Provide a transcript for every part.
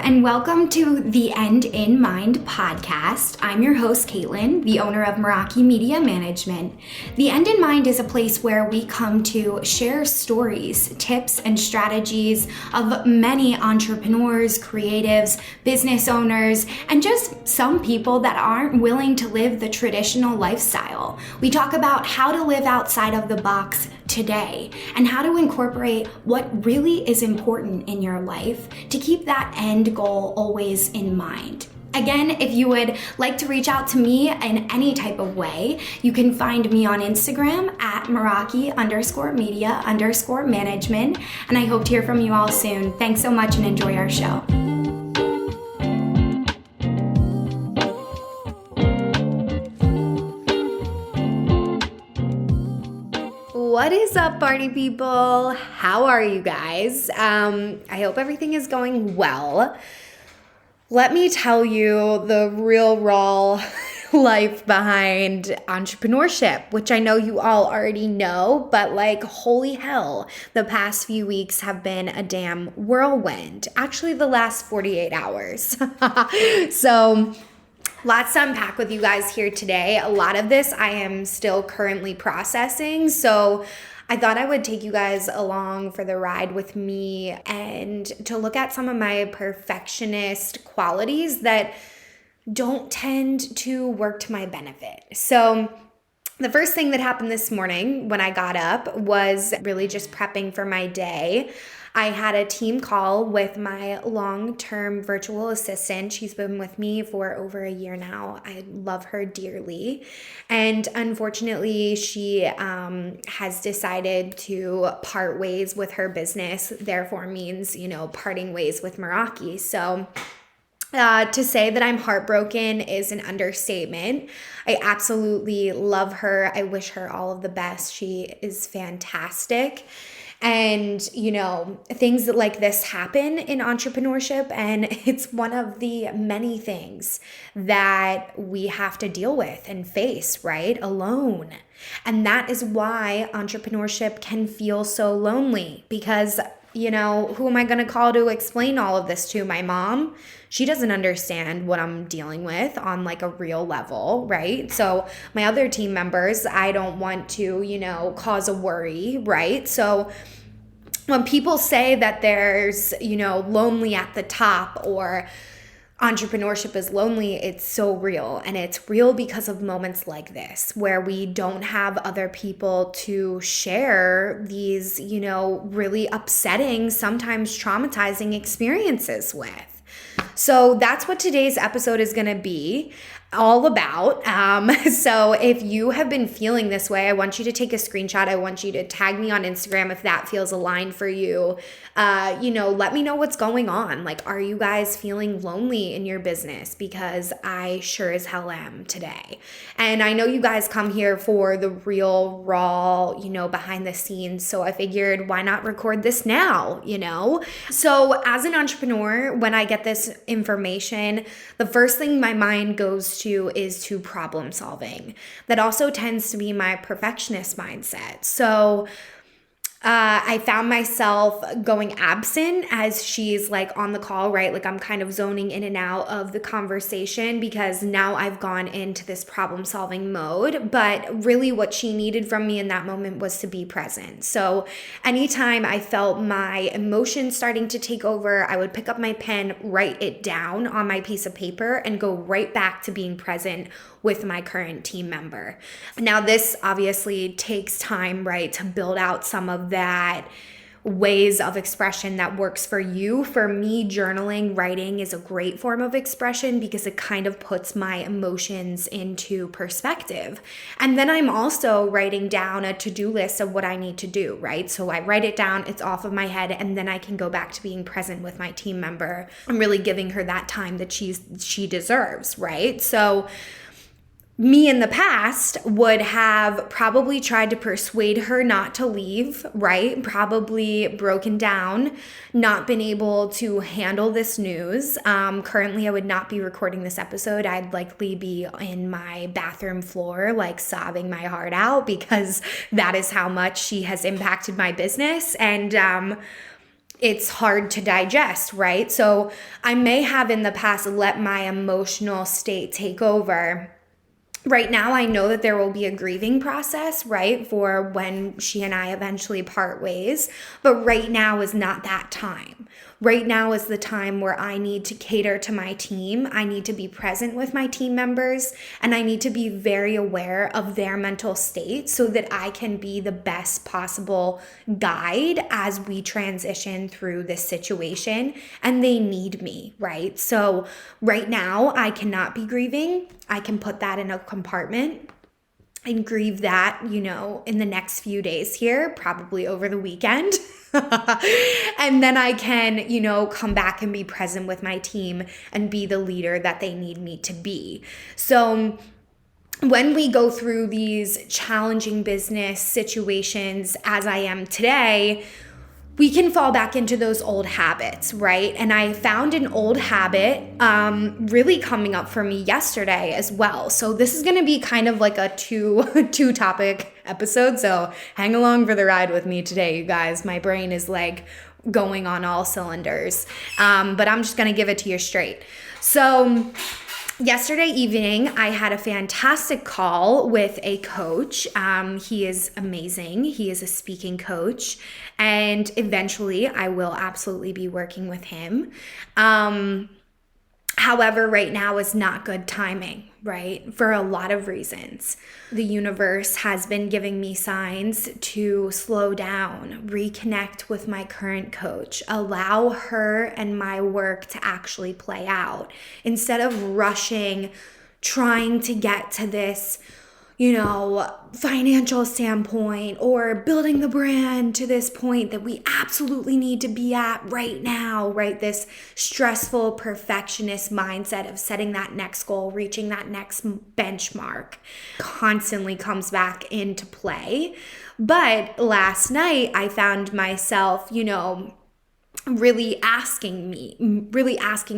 and welcome to the End in Mind podcast. I'm your host, Caitlin, the owner of Meraki Media Management. The End in Mind is a place where we come to share stories, tips, and strategies of many entrepreneurs, creatives, business owners, and just some people that aren't willing to live the traditional lifestyle. We talk about how to live outside of the box today and how to incorporate what really is important in your life to keep that end goal always in mind. Again, if you would like to reach out to me in any type of way, you can find me on Instagram at Meraki_media_management, and I hope to hear from you all soon. Thanks so much and enjoy our show. What is up, party people? How are you guys? I hope everything is going well. Let me tell you the real raw life behind entrepreneurship, which I know you all already know, but like, holy hell, the past few weeks have been a damn whirlwind. Actually, the last 48 hours. So lots to unpack with you guys here today. A lot of this I am still currently processing, so I thought I would take you guys along for the ride with me and to look at some of my perfectionist qualities that don't tend to work to my benefit. So the first thing that happened this morning when I got up was really just prepping for my day. I had a team call with my long-term virtual assistant. She's been with me for over a year now. I love her dearly. And unfortunately, she has decided to part ways with her business, therefore means, parting ways with Meraki. So to say that I'm heartbroken is an understatement. I absolutely love her. I wish her all of the best. She is fantastic. And, things like this happen in entrepreneurship, and it's one of the many things that we have to deal with and face, right? Alone. And that is why entrepreneurship can feel so lonely because who am I going to call to explain all of this to? My mom? She doesn't understand what I'm dealing with on like a real level, right? So my other team members, I don't want to, cause a worry, right? So when people say that there's, lonely at the top or entrepreneurship is lonely, it's so real. And it's real because of moments like this where we don't have other people to share these, really upsetting, sometimes traumatizing experiences with. So that's what today's episode is going to be all about. So if you have been feeling this way, I want you to take a screenshot. I want you to tag me on Instagram if that feels aligned for you. Let me know what's going on. Like, are you guys feeling lonely in your business? Because I sure as hell am today. And I know you guys come here for the real, raw, behind the scenes. So I figured, why not record this now, So as an entrepreneur, when I get this information, the first thing my mind goes to is to problem solving. That also tends to be my perfectionist mindset. So I found myself going absent as she's like on the call, right? Like I'm kind of zoning in and out of the conversation because now I've gone into this problem solving mode. But really what she needed from me in that moment was to be present. So anytime I felt my emotions starting to take over, I would pick up my pen, write it down on my piece of paper, and go right back to being present with my current team member. Now, this obviously takes time, right, to build out some of that ways of expression that works for you. For me, journaling, writing is a great form of expression because it kind of puts my emotions into perspective. And then I'm also writing down a to-do list of what I need to do, right? So I write it down, it's off of my head, and then I can go back to being present with my team member and really giving her that time that she deserves, right? So me in the past would have probably tried to persuade her not to leave, right? Probably broken down, not been able to handle this news. Currently, I would not be recording this episode. I'd likely be in my bathroom floor, like sobbing my heart out because that is how much she has impacted my business. And it's hard to digest, right? So I may have in the past let my emotional state take over. Right now, I know that there will be a grieving process, right, for when she and I eventually part ways. But right now is not that time. Right now is the time where I need to cater to my team. I need to be present with my team members, and I need to be very aware of their mental state so that I can be the best possible guide as we transition through this situation. And they need me, right? So right now, I cannot be grieving. I can put that in a compartment and grieve that, in the next few days here, probably over the weekend. And then I can, come back and be present with my team and be the leader that they need me to be. So when we go through these challenging business situations as I am today, we can fall back into those old habits, right? And I found an old habit really coming up for me yesterday as well. So this is going to be kind of like a two topic episode. So hang along for the ride with me today, you guys. My brain is like going on all cylinders, but I'm just going to give it to you straight. So yesterday evening, I had a fantastic call with a coach. He is amazing. He is a speaking coach. And eventually, I will absolutely be working with him. However, right now is not good timing, right? For a lot of reasons. The universe has been giving me signs to slow down, reconnect with my current coach, allow her and my work to actually play out instead of rushing, trying to get to this, financial standpoint or building the brand to this point that we absolutely need to be at right now, right? This stressful perfectionist mindset of setting that next goal, reaching that next benchmark constantly comes back into play. But last night I found myself, really asking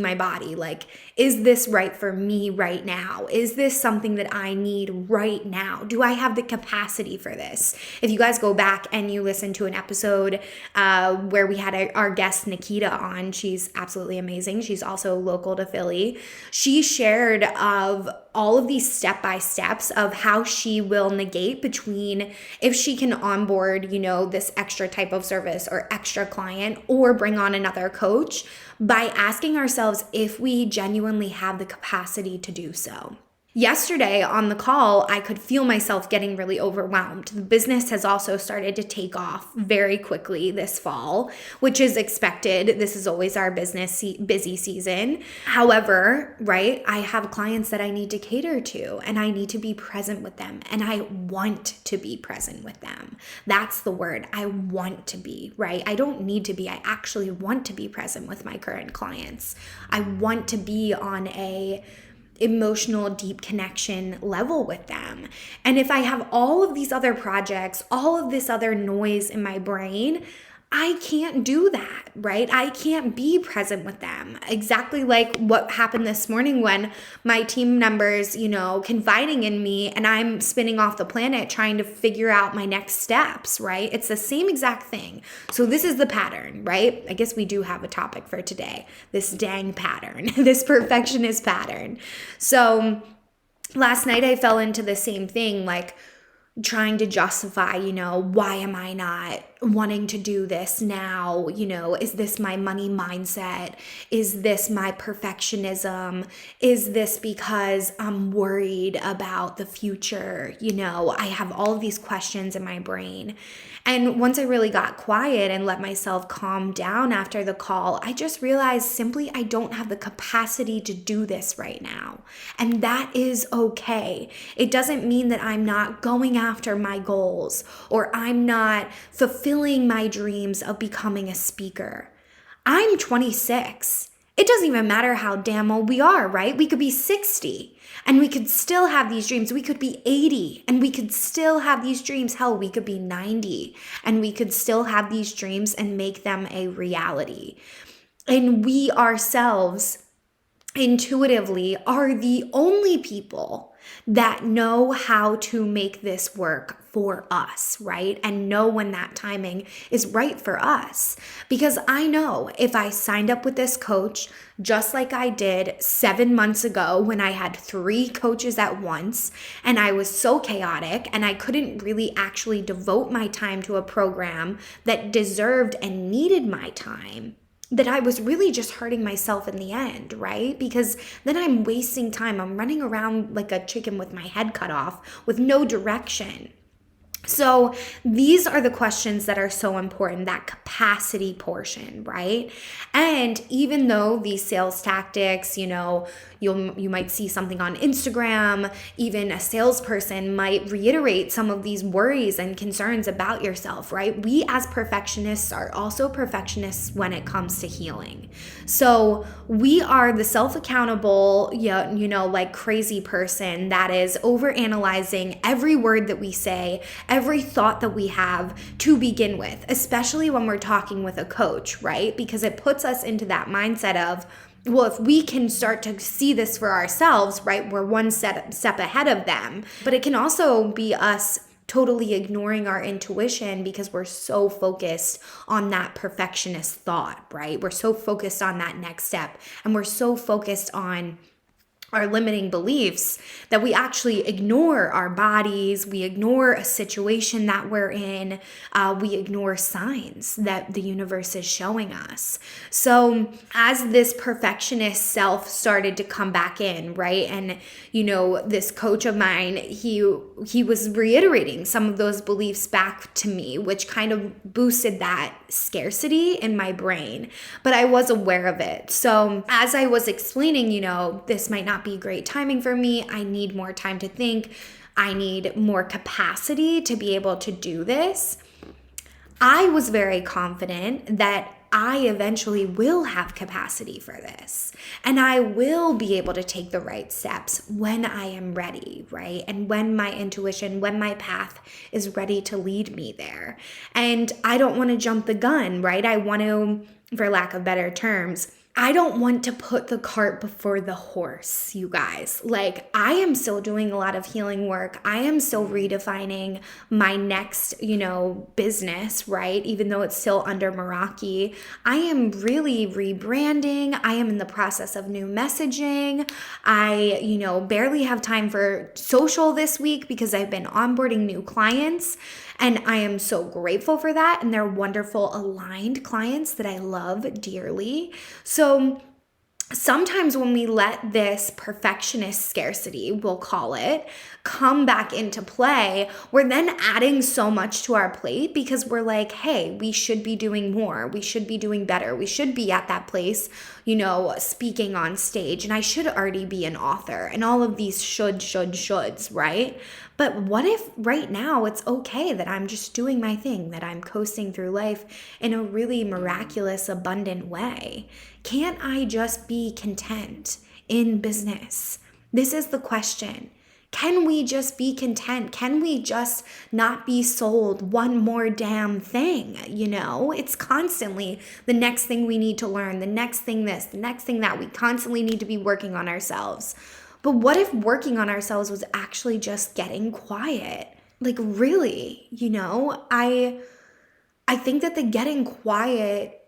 my body, like, is this right for me right now? Is this something that I need right now? Do I have the capacity for this? If you guys go back and you listen to an episode where we had our guest Nikita on, she's absolutely amazing. She's also local to Philly. She shared of all of these step-by-steps of how she will negate between if she can onboard, this extra type of service or extra client or bring on another coach by asking ourselves if we genuinely have the capacity to do so. Yesterday on the call, I could feel myself getting really overwhelmed. The business has also started to take off very quickly this fall, which is expected. This is always our busy season. However, right, I have clients that I need to cater to and I need to be present with them, and I want to be present with them. That's the word. I want to be, right? I don't need to be. I actually want to be present with my current clients. I want to be on a emotional deep connection level with them. And if I have all of these other projects, all of this other noise in my brain, I can't do that, right? I can't be present with them. Exactly like what happened this morning when my team members, confiding in me and I'm spinning off the planet trying to figure out my next steps, right? It's the same exact thing. So this is the pattern, right? I guess we do have a topic for today. This dang pattern, this perfectionist pattern. So last night I fell into the same thing, like trying to justify, why am I not wanting to do this now? Is this my money mindset? Is this my perfectionism? Is this because I'm worried about the future? I have all of these questions in my brain. And once I really got quiet and let myself calm down after the call, I just realized simply I don't have the capacity to do this right now. And that is okay. It doesn't mean that I'm not going after my goals or I'm not fulfilling my dreams of becoming a speaker. I'm 26. It doesn't even matter how damn old we are, right? We could be 60 and we could still have these dreams. We could be 80 and we could still have these dreams. Hell, we could be 90 and we could still have these dreams and make them a reality. And we ourselves intuitively are the only people that know how to make this work for us, right? And know when that timing is right for us. Because I know if I signed up with this coach, just like I did 7 months ago when I had 3 coaches at once and I was so chaotic and I couldn't really actually devote my time to a program that deserved and needed my time, that I was really just hurting myself in the end, right? Because then I'm wasting time. I'm running around like a chicken with my head cut off with no direction. So these are the questions that are so important, that capacity portion, right? And even though these sales tactics, you might see something on Instagram, even a salesperson might reiterate some of these worries and concerns about yourself, right? We as perfectionists are also perfectionists when it comes to healing. So we are the self-accountable, like crazy person that is overanalyzing every word that we say, every thought that we have to begin with, especially when we're talking with a coach, right? Because it puts us into that mindset of, well, if we can start to see this for ourselves, right, we're one step ahead of them. But it can also be us totally ignoring our intuition because we're so focused on that perfectionist thought, right? We're so focused on that next step, and we're so focused on our limiting beliefs that we actually ignore our bodies, we ignore a situation that we're in, we ignore signs that the universe is showing us. So as this perfectionist self started to come back in, right, and this coach of mine, he was reiterating some of those beliefs back to me, which kind of boosted that scarcity in my brain, but I was aware of it. So as I was explaining, this might not be great timing for me. I need more time to think. I need more capacity to be able to do this. I was very confident that I eventually will have capacity for this, and I will be able to take the right steps when I am ready, right? And when my intuition, when my path is ready to lead me there. And I don't want to jump the gun, right? I want to, for lack of better terms, I don't want to put the cart before the horse, you guys. Like, I am still doing a lot of healing work. I am still redefining my next, business, right? Even though it's still under Meraki, I am really rebranding. I am in the process of new messaging. I, barely have time for social this week because I've been onboarding new clients. And I am so grateful for that. And they're wonderful, aligned clients that I love dearly. So sometimes when we let this perfectionist scarcity, we'll call it, come back into play, we're then adding so much to our plate because we're like, hey, we should be doing more. We should be doing better. We should be at that place, speaking on stage. And I should already be an author and all of these shoulds, right? But what if right now it's okay that I'm just doing my thing, that I'm coasting through life in a really miraculous, abundant way? Can't I just be content in business? This is the question. Can we just be content? Can we just not be sold one more damn thing? It's constantly the next thing we need to learn, the next thing this, the next thing that. We constantly need to be working on ourselves. But what if working on ourselves was actually just getting quiet? Like, really, I think that the getting quiet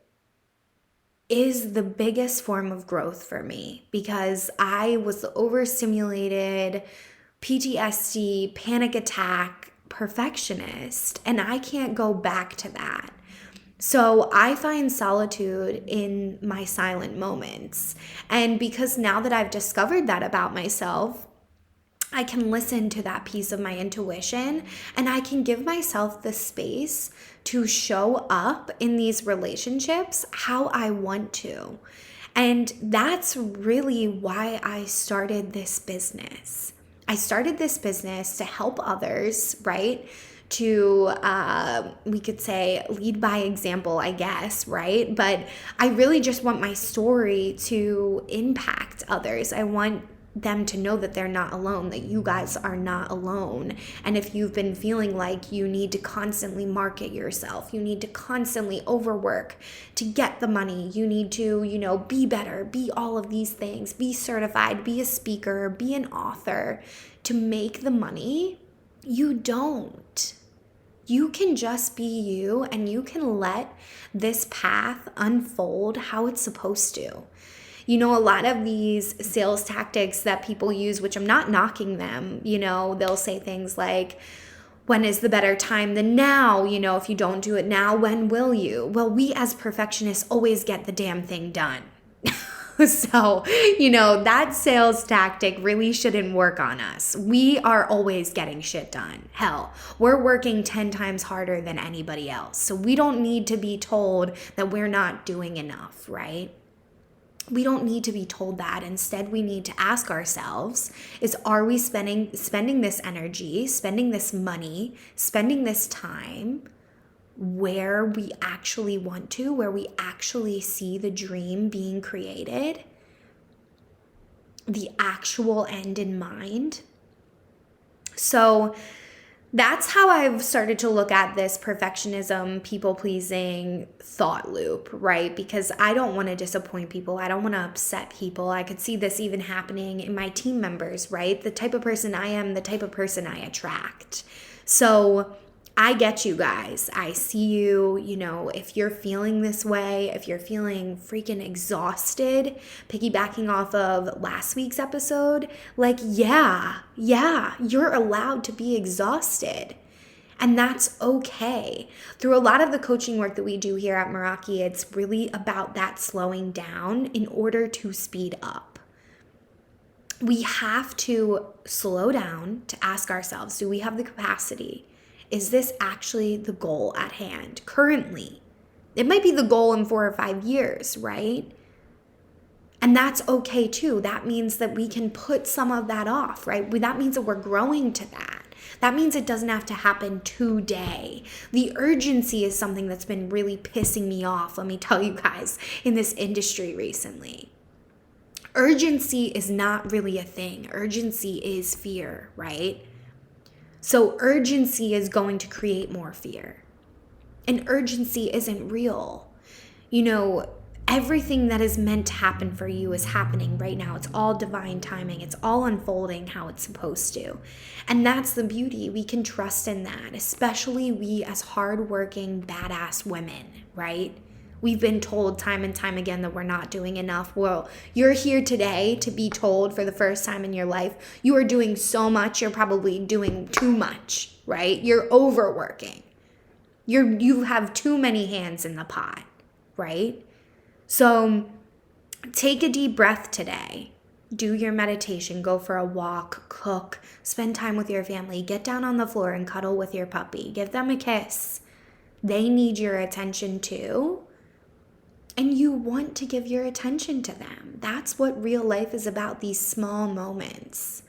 is the biggest form of growth for me, because I was the overstimulated, PTSD, panic attack perfectionist, and I can't go back to that. So I find solitude in my silent moments. And because now that I've discovered that about myself, I can listen to that piece of my intuition, and I can give myself the space to show up in these relationships how I want to. And that's really why I started this business. I started this business to help others, right? To, we could say, lead by example, I guess, right? But I really just want my story to impact others. I want them to know that they're not alone, that you guys are not alone. And if you've been feeling like you need to constantly market yourself, you need to constantly overwork to get the money, you need to, be better, be all of these things, be certified, be a speaker, be an author to make the money, you don't. You can just be you, and you can let this path unfold how it's supposed to. A lot of these sales tactics that people use, which I'm not knocking them, they'll say things like, when is the better time than now? If you don't do it now, when will you? Well, we as perfectionists always get the damn thing done. So, that sales tactic really shouldn't work on us. We are always getting shit done. Hell, we're working 10 times harder than anybody else. So we don't need to be told that we're not doing enough, right? We don't need to be told that. Instead, we need to ask ourselves are we spending this energy, spending this money, spending this time where we actually want to, where we actually see the dream being created, the actual end in mind? So that's how I've started to look at this perfectionism, people-pleasing thought loop, right? Because I don't want to disappoint people. I don't want to upset people. I could see this even happening in my team members, right? The type of person I am, the type of person I attract. So I get you guys. I see you, if you're feeling this way, if you're feeling freaking exhausted, piggybacking off of last week's episode, yeah, you're allowed to be exhausted. And that's okay. Through a lot of the coaching work that we do here at Meraki, it's really about that slowing down in order to speed up. We have to slow down to ask ourselves, do we have the capacity? Is this actually the goal at hand currently? It might be the goal in 4 or 5 years, right? And that's okay too. That means that we can put some of that off, right? That means that we're growing to that. That means it doesn't have to happen today. The urgency is something that's been really pissing me off, let me tell you guys, in this industry recently. Urgency is not really a thing. Urgency is fear, right? So urgency is going to create more fear. And urgency isn't real. Everything that is meant to happen for you is happening right now. It's all divine timing. It's all unfolding how it's supposed to. And that's the beauty. We can trust in that, especially we as hardworking, badass women, right? We've been told time and time again that we're not doing enough. Well, you're here today to be told for the first time in your life, you are doing so much, you're probably doing too much, right? You're overworking. You have too many hands in the pot, right? So take a deep breath today. Do your meditation, go for a walk, cook, spend time with your family, get down on the floor and cuddle with your puppy. Give them a kiss. They need your attention too. And you want to give your attention to them. That's what real life is about, these small moments.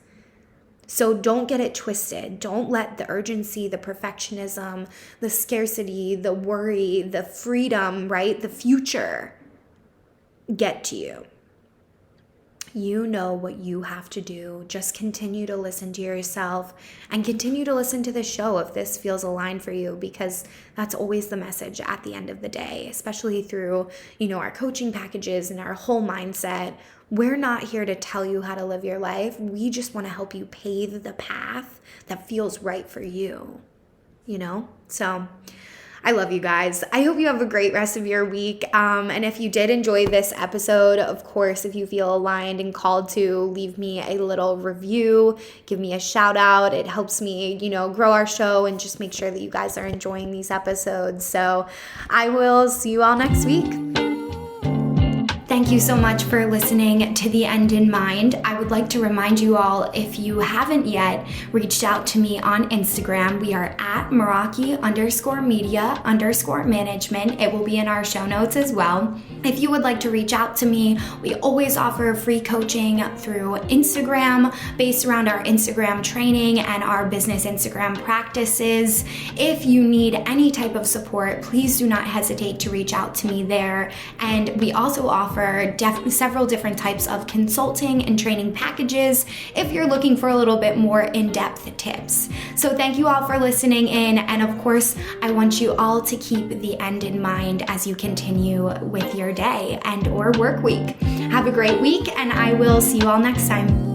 So don't get it twisted. Don't let the urgency, the perfectionism, the scarcity, the worry, the freedom, right? The future get to you. You know what you have to do. Just continue to listen to yourself and continue to listen to the show if this feels aligned for you, because that's always the message at the end of the day, especially through, our coaching packages and our whole mindset. We're not here to tell you how to live your life. We just want to help you pave the path that feels right for you, So I love you guys. I hope you have a great rest of your week. And if you did enjoy this episode, of course, if you feel aligned and called to, leave me a little review, give me a shout out. It helps me, grow our show and just make sure that you guys are enjoying these episodes. So I will see you all next week. Thank you so much for listening to The End in Mind. I would like to remind you all, if you haven't yet reached out to me on Instagram, we are at Meraki_media_management. It will be in our show notes as well. If you would like to reach out to me, we always offer free coaching through Instagram based around our Instagram training and our business Instagram practices. If you need any type of support, please do not hesitate to reach out to me there. And we also offer offer several different types of consulting and training packages if you're looking for a little bit more in-depth tips. So thank you all for listening in, and of course, I want you all to keep the end in mind as you continue with your day and or work week. Have a great week, and I will see you all next time.